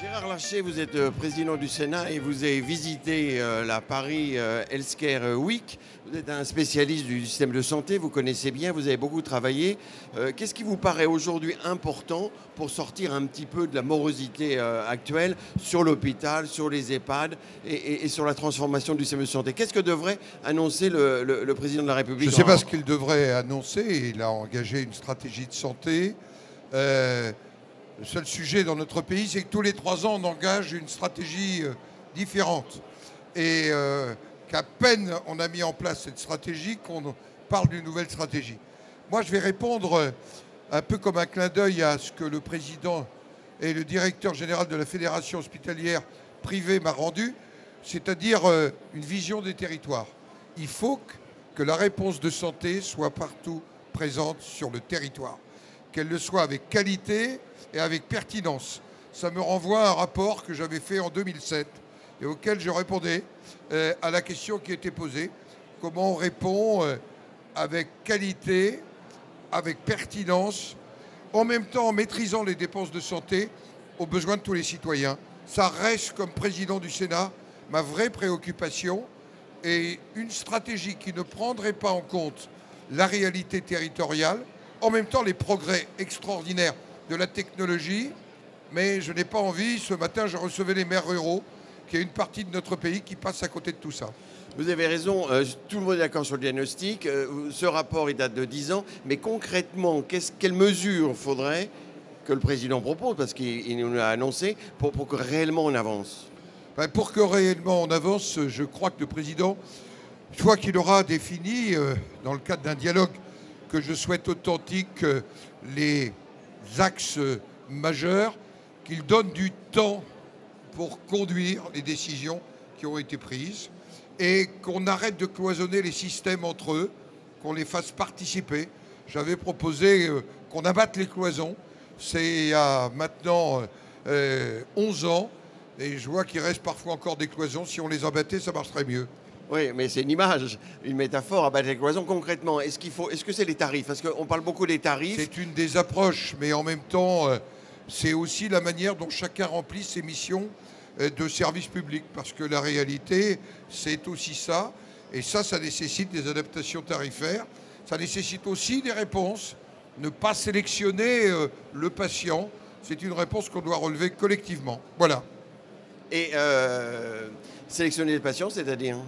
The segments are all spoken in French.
Gérard Larcher, vous êtes président du Sénat et vous avez visité la Paris Healthcare Week. Vous êtes un spécialiste du système de santé, vous connaissez bien, vous avez beaucoup travaillé. Qu'est-ce qui vous paraît aujourd'hui important pour sortir un petit peu de la morosité actuelle sur l'hôpital, sur les EHPAD et sur la transformation du système de santé? Qu'est-ce que devrait annoncer le président de la République? Je ne sais pas ce qu'il devrait annoncer. Il a engagé une stratégie de santé. Le seul sujet dans notre pays, c'est que tous les 3 ans, on engage une stratégie différente. Et qu'à peine on a mis en place cette stratégie, qu'on parle d'une nouvelle stratégie. Moi, je vais répondre un peu comme un clin d'œil à ce que le président et le directeur général de la Fédération hospitalière privée m'a rendu, c'est-à-dire une vision des territoires. Il faut que la réponse de santé soit partout présente sur le territoire, qu'elle le soit avec qualité et avec pertinence. Ça me renvoie à un rapport que j'avais fait en 2007 et auquel je répondais à la question qui était posée. Comment on répond avec qualité, avec pertinence, en même temps en maîtrisant les dépenses de santé aux besoins de tous les citoyens. Ça reste, comme président du Sénat, ma vraie préoccupation, et une stratégie qui ne prendrait pas en compte la réalité territoriale, en même temps les progrès extraordinaires de la technologie, mais je n'ai pas envie. Ce matin, je recevais les maires ruraux, qui est une partie de notre pays qui passe à côté de tout ça. Vous avez raison, tout le monde est d'accord sur le diagnostic. Ce rapport, il date de 10 ans, mais concrètement, quelles mesures faudrait que le président propose, parce qu'il nous l'a annoncé, pour que réellement on avance? Pour que réellement on avance, je crois que le président, une fois qu'il aura défini, dans le cadre d'un dialogue que je souhaite authentique, les axes majeurs, qu'il donne du temps pour conduire les décisions qui ont été prises et qu'on arrête de cloisonner les systèmes entre eux, qu'on les fasse participer. J'avais proposé qu'on abatte les cloisons. C'est il y a maintenant 11 ans et je vois qu'il reste parfois encore des cloisons. Si on les abattait, ça marcherait mieux. Oui, mais c'est une image, une métaphore, abattre les cloisons. Concrètement, est-ce que c'est les tarifs? Parce qu'on parle beaucoup des tarifs. C'est une des approches, mais en même temps, c'est aussi la manière dont chacun remplit ses missions de service public. Parce que la réalité, c'est aussi ça. Et ça nécessite des adaptations tarifaires. Ça nécessite aussi des réponses. Ne pas sélectionner le patient, c'est une réponse qu'on doit relever collectivement. Voilà. Et sélectionner le patient, c'est-à-dire?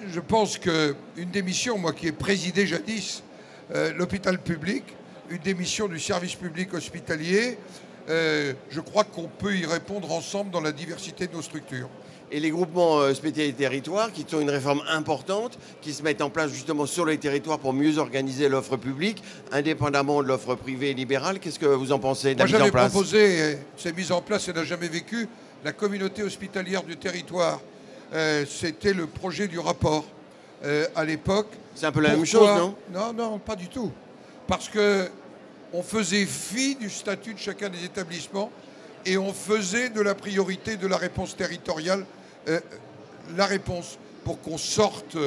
Je pense qu'une des missions, moi qui ai présidé jadis l'hôpital public, une des missions du service public hospitalier, je crois qu'on peut y répondre ensemble dans la diversité de nos structures. Et les groupements hospitaliers territoires, qui sont une réforme importante, qui se mettent en place justement sur les territoires pour mieux organiser l'offre publique, indépendamment de l'offre privée et libérale. Qu'est-ce que vous en pensez de la mise en place? Moi, j'avais proposé, c'est mise en place et n'a jamais vécu, la communauté hospitalière du territoire. C'était le projet du rapport à l'époque. C'est un peu la même chose, non? Non, non, pas du tout. Parce qu'on faisait fi du statut de chacun des établissements et on faisait de la priorité de la réponse territoriale la réponse pour qu'on sorte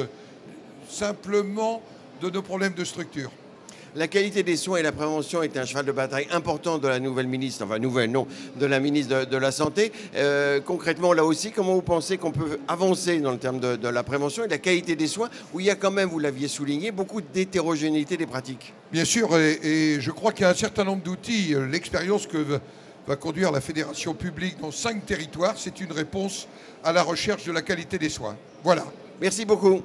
simplement de nos problèmes de structure. La qualité des soins et la prévention est un cheval de bataille important de la nouvelle ministre, enfin nouvelle non, de la ministre de la Santé. Concrètement, là aussi, comment vous pensez qu'on peut avancer dans le terme de la prévention et de la qualité des soins, où il y a quand même, vous l'aviez souligné, beaucoup d'hétérogénéité des pratiques? Bien sûr, et je crois qu'il y a un certain nombre d'outils. L'expérience que va conduire la Fédération publique dans 5 territoires, c'est une réponse à la recherche de la qualité des soins. Voilà. Merci beaucoup.